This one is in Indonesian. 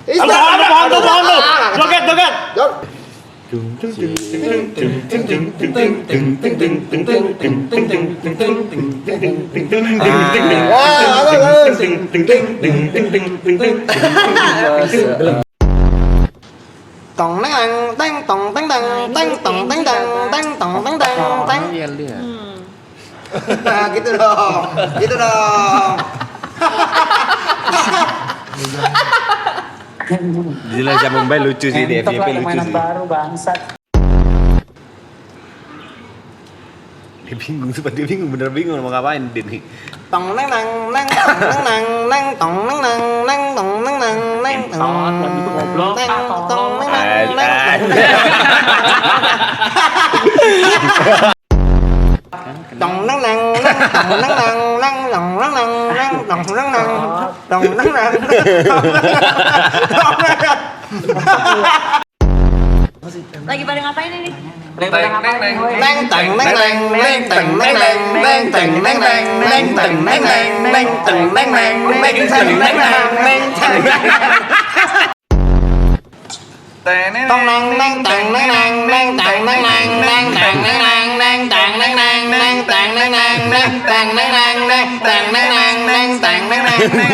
Pohon tuh. Joget. Tong nang tang tong tang tang tang tong tang tang tang tong tang tang tang. Nah, gitu dong. Gitu dong. Gila zaman Bay lucu sih dia, FYP lucu sih. Baru bangsat. Dia bingung, bener bingung mau ngapain dia nih. Tong nang nang nang tong nang nang tong nang nang nang tong nang nang nang tong tong nang nang nang. Tong nang nang nang tong nang nang nang tong nang nang nang tong nang nang tong nang nang. Lagi pada ngapain ini? Neng teng neng neng neng teng neng neng neng teng neng neng neng teng neng neng neng teng neng neng neng teng neng neng neng teng tong nang neng teng neng neng neng teng neng neng neng teng neng neng neng teng neng neng neng teng neng neng neng teng neng neng neng teng neng neng neng teng neng neng neng